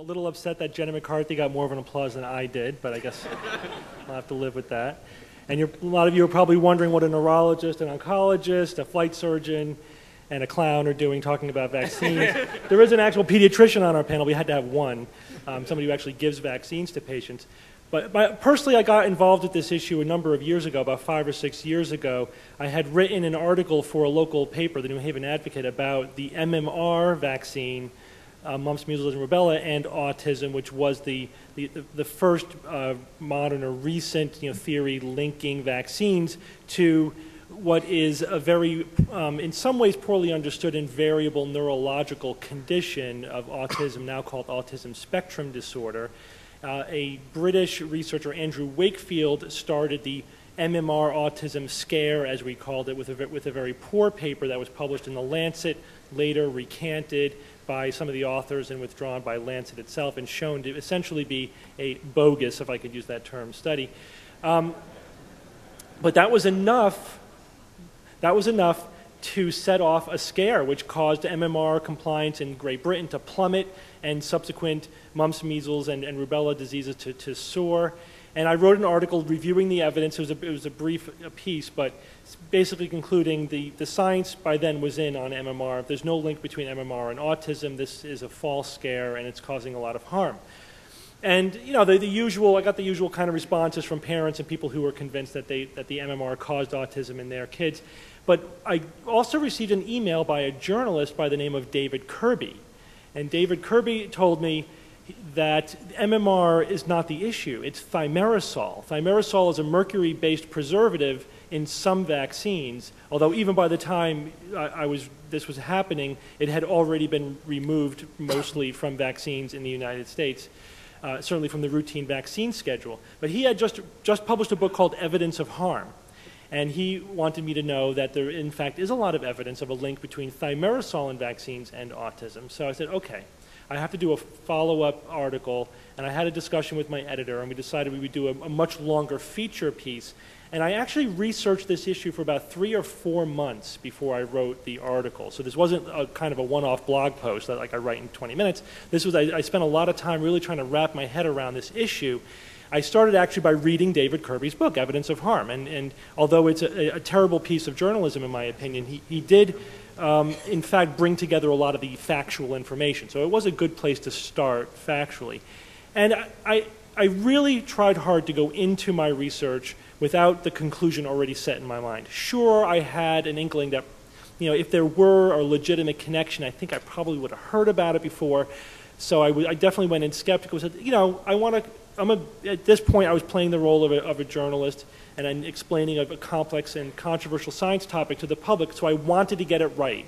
a little upset that Jenna McCarthy got more of an applause than I did, but I guess I'll have to live with that. And a lot of you are probably wondering what a neurologist, an oncologist, a flight surgeon, and a clown are doing talking about vaccines. There is an actual pediatrician on our panel. We had to have one, somebody who actually gives vaccines to patients. But personally, I got involved with this issue a number of years ago, about 5 or 6 years ago. I had written an article for a local paper, the New Haven Advocate, about the MMR vaccine, mumps, measles, and rubella, and autism, which was the first modern or recent theory linking vaccines to what is a very, in some ways, poorly understood and variable neurological condition of autism, now called autism spectrum disorder. A British researcher, Andrew Wakefield, started the MMR autism scare, as we called it, with a very poor paper that was published in The Lancet, later recanted by some of the authors and withdrawn by Lancet itself, and shown to essentially be a bogus, if I could use that term, study. But that was enough. That was enough to set off a scare, which caused MMR compliance in Great Britain to plummet, and subsequent mumps, measles, and rubella diseases to soar. And I wrote an article reviewing the evidence. It was a brief piece, but basically concluding the science by then was in on MMR. There's no link between MMR and autism. This is a false scare, and it's causing a lot of harm. And the usual, I got the usual kind of responses from parents and people who were convinced that the MMR caused autism in their kids. But I also received an email by a journalist by the name of David Kirby. And David Kirby told me that MMR is not the issue, it's thimerosal. Thimerosal is a mercury-based preservative in some vaccines, although even by the time this was happening, it had already been removed mostly from vaccines in the United States, certainly from the routine vaccine schedule. But he had just published a book called Evidence of Harm. And he wanted me to know that there, in fact, is a lot of evidence of a link between thimerosal in vaccines and autism. So I said, okay, I have to do a follow-up article. And I had a discussion with my editor, and we decided we would do a much longer feature piece. And I actually researched this issue for about 3 or 4 months before I wrote the article. So this wasn't a kind of a one-off blog post that I write in 20 minutes. This was, I spent a lot of time really trying to wrap my head around this issue. I started actually by reading David Kirby's book, Evidence of Harm. And although it's a terrible piece of journalism, in my opinion, he did, in fact, bring together a lot of the factual information. So it was a good place to start factually. And I really tried hard to go into my research without the conclusion already set in my mind. Sure, I had an inkling that, if there were a legitimate connection, I think I probably would have heard about it before. So I definitely went in skeptical. Said, at this point, I was playing the role of a journalist, and I'm explaining a complex and controversial science topic to the public, so I wanted to get it right.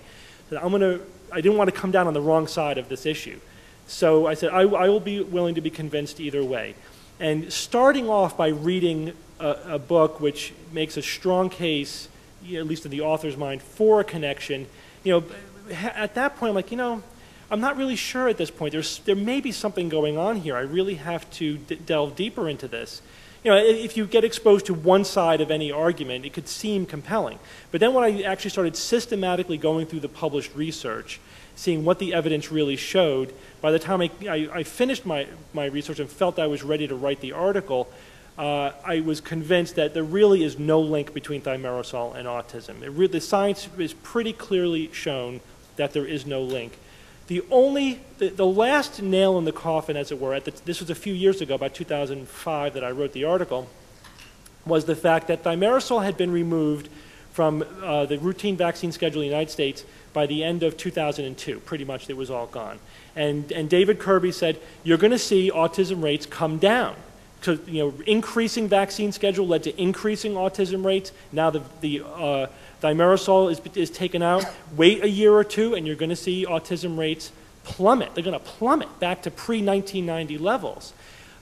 So I didn't want to come down on the wrong side of this issue. So I said, I will be willing to be convinced either way. And starting off by reading a book which makes a strong case, at least in the author's mind, for a connection, at that point, I'm like, I'm not really sure at this point. There may be something going on here. I really have to delve deeper into this. If you get exposed to one side of any argument, it could seem compelling. But then when I actually started systematically going through the published research, seeing what the evidence really showed, by the time I finished my research and felt I was ready to write the article, I was convinced that there really is no link between thimerosal and autism. The science is pretty clearly shown that there is no link. The last nail in the coffin, as it were, this was a few years ago, about 2005 that I wrote the article, was the fact that thimerosal had been removed from the routine vaccine schedule in the United States by the end of 2002. Pretty much it was all gone. And David Kirby said, you're going to see autism rates come down. So, increasing vaccine schedule led to increasing autism rates. Now the thimerosal is taken out. Wait a year or two, and you're going to see autism rates plummet. They're going to plummet back to pre-1990 levels.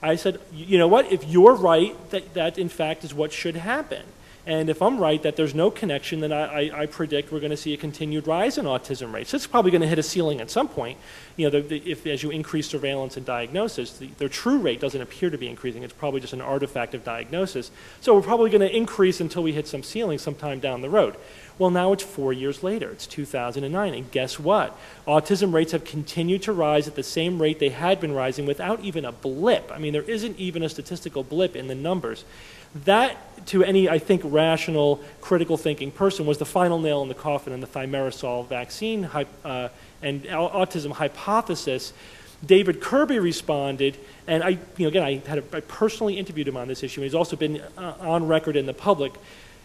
I said, you know what? If you're right, that in fact is what should happen. And if I'm right that there's no connection, then I predict we're going to see a continued rise in autism rates. It's probably going to hit a ceiling at some point. You know, if as you increase surveillance and diagnosis, their true rate doesn't appear to be increasing. It's probably just an artifact of diagnosis. So we're probably going to increase until we hit some ceiling sometime down the road. Well, now it's 4 years later. It's 2009, and guess what? Autism rates have continued to rise at the same rate they had been rising without even a blip. I mean, there isn't even a statistical blip in the numbers. That, to any, I think, rational, critical thinking person, was the final nail in the coffin in the thimerosal vaccine and autism hypothesis. David Kirby responded, and I personally interviewed him on this issue, and he's also been on record in the public.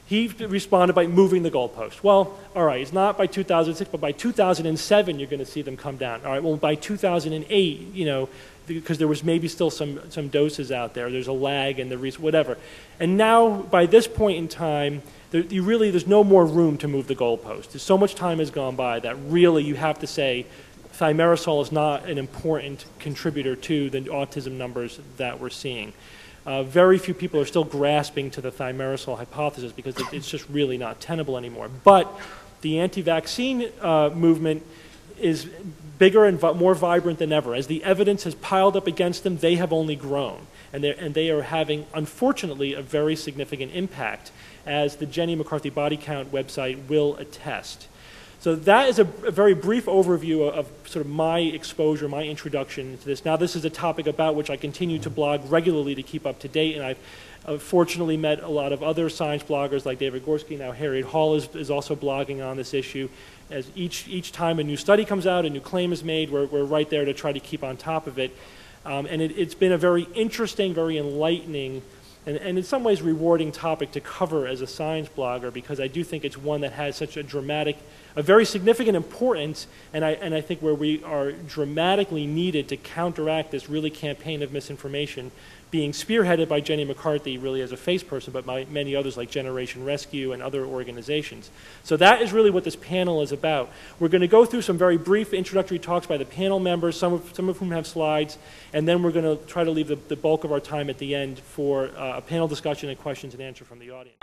He responded by moving the goalpost. Well, all right, it's not by 2006, but by 2007 you're going to see them come down. All right, well, by 2008, you know, because there was maybe still some doses out there. There's a lag in the whatever. And now, by this point in time, there's no more room to move the goalpost. There's so much time has gone by that really you have to say thimerosal is not an important contributor to the autism numbers that we're seeing. Very few people are still grasping to the thimerosal hypothesis because it's just really not tenable anymore. But the anti-vaccine movement is bigger and more vibrant than ever. As the evidence has piled up against them, they have only grown. And they are having, unfortunately, a very significant impact, as the Jenny McCarthy Body Count website will attest. So that is a very brief overview of sort of my exposure, my introduction to this. Now this is a topic about which I continue to blog regularly to keep up to date, and I've fortunately met a lot of other science bloggers like David Gorski. Now Harriet Hall is also blogging on this issue. As each time a new study comes out, a new claim is made, we're right there to try to keep on top of it. And it's been a very interesting, very enlightening, and in some ways rewarding topic to cover as a science blogger, because I do think it's one that has such a very significant importance, and I think where we are dramatically needed to counteract this really campaign of misinformation being spearheaded by Jenny McCarthy really as a face person, but by many others like Generation Rescue and other organizations. So that is really what this panel is about. We're going to go through some very brief introductory talks by the panel members, some of whom have slides, and then we're going to try to leave the bulk of our time at the end for a panel discussion and questions and answers from the audience.